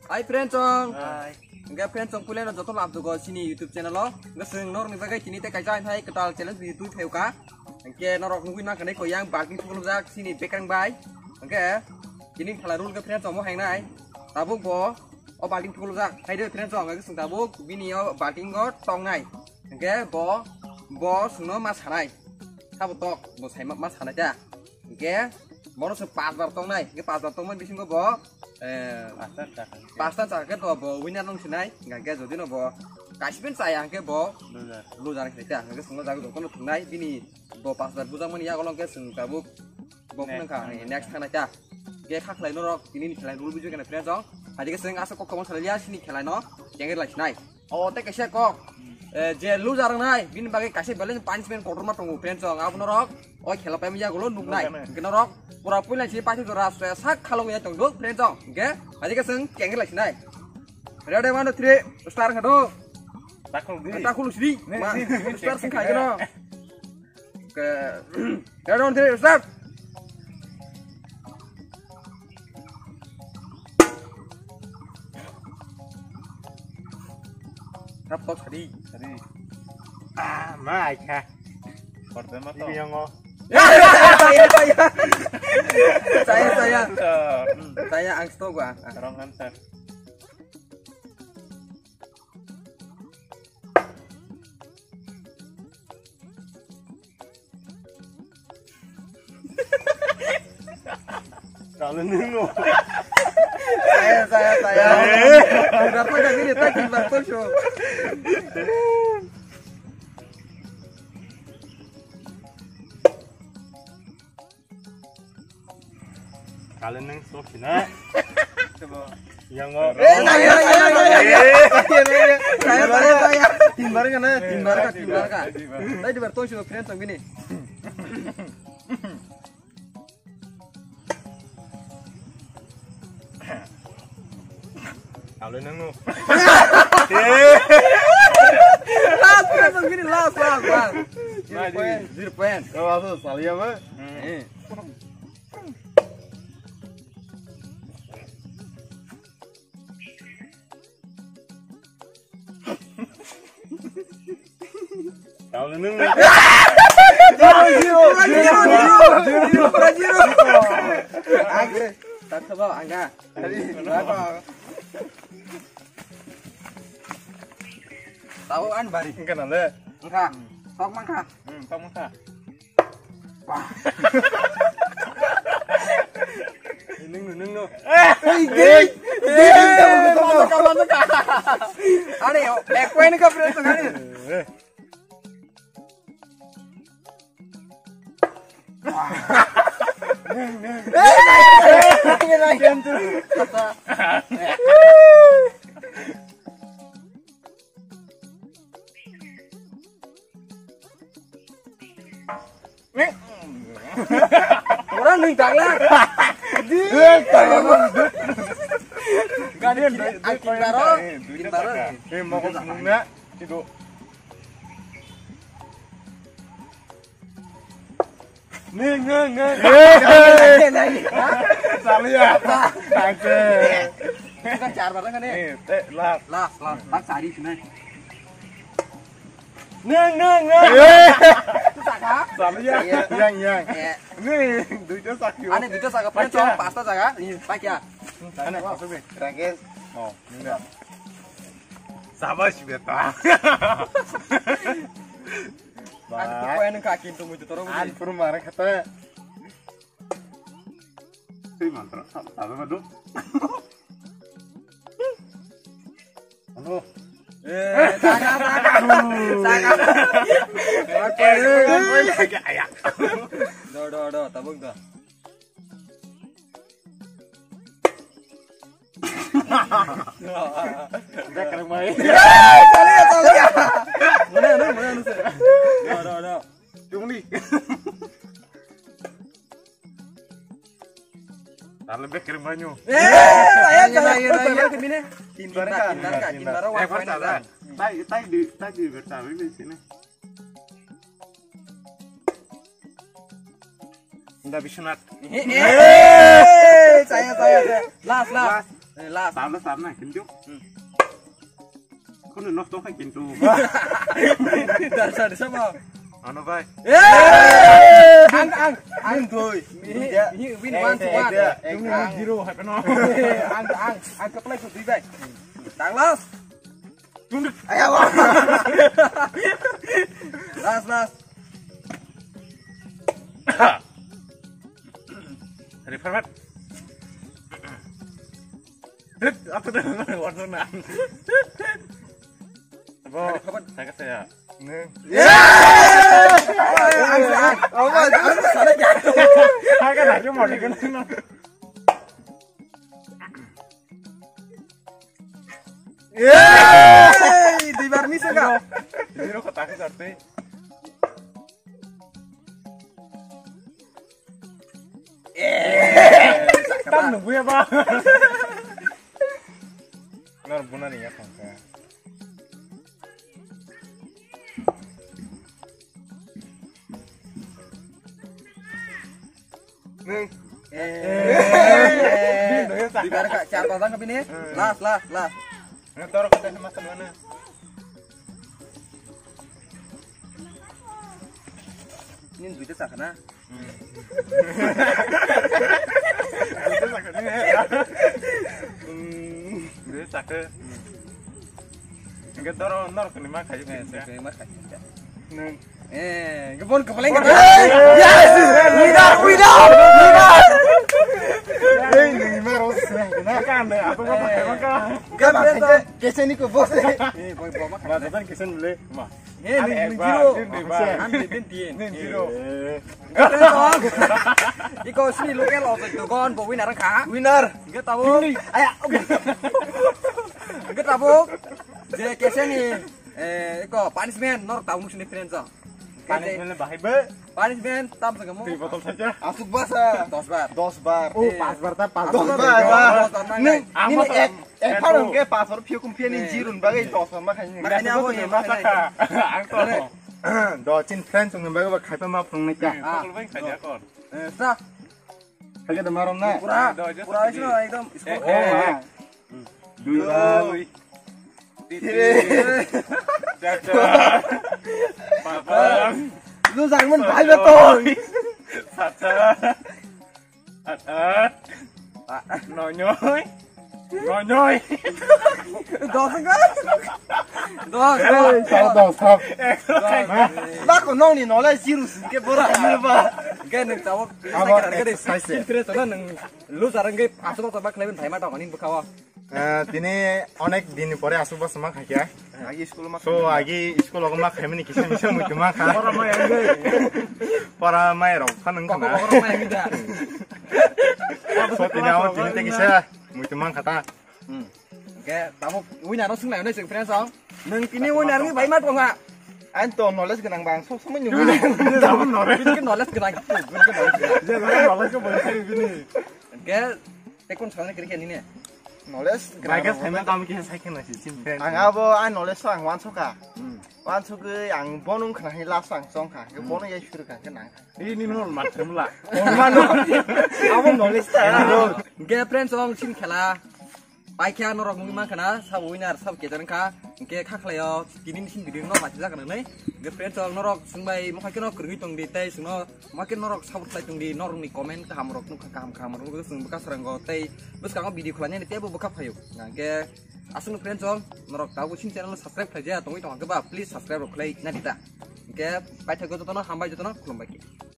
Hai friend chong. Hai. Enggak friend chong pulen joto lam tu go sini YouTube channel lo. Enggak seng nor ni bagai kini te kaisa hai ketal challenge di YouTube heuka. Engke norok nungguin nak kene ko yang balking pukul jak sini bekang bai. Engke kini khala rule ke friend chong mo hang nai. Tabuk bo o balking pukul jak hai de friend chong enggak seng tabuk bini o balking go tong nai. Engke bo sungno mas hanai. Sabo tok bo sai mas hanai ja. Engke mono se 5 bar tong nai. Engke 5 bar tong man bising go bo pasta caket bo winner nong sinai ngake jodi no bo kasipin sayang ke bo lu jarang kita ngake semua jago dokter no tunai bini bo pasta bujang mani ya kolong ke seng tabuk bo nangka next kana ca ge khak lai no rok ini khelai dulu buju kana friend jong adik ke seng asa kok kamu salia sini khelai no jengger lai sinai oh te kasia kok je lu jarang nai bini bagai kasih balance punishment kotor ma tongu friend jong apu no rok oh khela pem ya golo nuk nai kena rok pura pun lagi pasti tu rasa sak kalau punya tonggo friend jong oke aja keseng kengel lagi nai ready 1 2 3 start kado takul sini start sing kai kena ke ready 1 2 3 start rap tok tadi mai kah pertama tuh yang saya angst tuh gua wrong answer kalau nunggu saya udah pernah gini tadi waktu show kalian neng sok sini coba yang saya timbar kan tadi di bertong show friend tong gini kalian neng last friend tong gini last 0 point kalau salia mah kalau neng zero angga tak coba angga tadi berapa tahu an bari kan ada enggak sok mangka sok mangka neng no ane ekwen ka friend to gani orang ning tanglah di gadian angkin baro mau ke semua itu neng salia aja kan car barang kan nih teh las sari sini neng saka salia yang nih duitnya sakit ane duitnya saka panco pasta saka ini pak ya ane masuk nih terakhir oh enggak sama sih beta Aku pengen kaki itu muncul terus. Anpur marah kata. Si mantra, apa madu? Anu. Saka. Oke, lagi ayak. Do, tabung dah. Udah keren main. Salia. Mana nu sih? Do. Cung nih. Tar lebih kirim banyu. Saya kemana? Timbar warna. Tadi bertaruh di sini. Enggak bisa nat. Saya. Las. last Saan na kintu. Kono nok to kintu. Dasar sama. Ano bay? Ang thôi. Win one to one. Yung ni zero hay no. Ang ka play for three bay. Tang last. Ayaw. Last. Hari format. Apa tuh warna nan? Apa? Saya kata ya. Hai kan aja mau kan. Di bar ni saka. Zero kata ke sarte. Tam nunggu ya, Pak. Benar benar ya, Kang. Di bar kak catatan ke sini. Last. Taruh kata sama mana? Ini duitnya sakana. Dia sakit. Enggak taruh nor ke lima kayu nggak Oke, mas kasih. Neng. Kebun kepeleng kan? Yes! Winner! Lima ratus kan deh. Aku nggak pakai maka. Gak bisa. Kesen ni ko bos. Boy bawa makan. Masukan kesen boleh, mah. Ning zero. Din tien. Zero. Iko sini lu kan lo itu kon bawa winner ka? Winner. Enggak tahu. Ayo. Enggak tahu. Je kesen ni iko punishment nor tahu sini friends. Punishment bahaya be. Punishment tam sagamu. Di botol saja. Asuk basa. 10 bar. 10 bar. Oh, pas berta pas. 10 bar. Ning ni parang ke pasar piu kum pian ni jirun bagai 10 bar makanya. Makanya aku ya Masaka. Angkor. Do chin friends ng bagai ba khai pa ma prong na ka. Kalau baik saja kon. Sah. Kaya da marom na. Pura itu एकदम score. Dua. Caca. Papa. Lu sang man bhai ba to. Caca. Nonyoy. Dos kan? Dos. Sab. Ba ko no ni no la jirus ke bora ni ba. Kan ning tahu. Interest na nang lu sarang ge asal tabak leben bhai ma tahu kanin bakawa. তিনি অনেক দিন পরে আসুব সমা খাইয়া আগে স্কুল মা সো আগে স্কুল লগমা খাইমনি কিসে মিছে মুইতমা খা পরা মাই রক খানং খানা সো তিনি আও তিনি তে কিসে মুইতমা খাতা Oke, tamu winner nó xứng này nó xứng friends không? Nâng cái này winner cái bẫy mắt không ạ? anh to knowledge kenang bang so sama nyu Cái knowledge cái này cái knowledge. Jangan malah ke boleh gini. Oke, tekun soalnya kira ini nih. knowledge Mereka sama kami kisah saya kena sih simpen. ang abo anh knowledge sang wan so ka wan so ke ang bonung khana hi la sang song ka ke bonung ye shuru ka kenang Ini nol macam lah. mano abo knowledge ta Oke, friends om sin khela. Paikya norok mungkin mana sabu winner sabu kejaran ka. Oke, kaklayo kini sin video no macam jaga nih. Oke, friends om norok sungbai makin norok kerja tong di teh sungno makin norok sabu teh tong di norok ni komen ke hamrok nu kam norok sung bekas seranggo teh. Terus kalau video kulanya di tiap buka payu. Nah, oke. Asal friends om norok tahu sin channel subscribe saja tong itu angka please subscribe kulai nadita. Oke, baca gue tuh hambai tuh kulum bagi.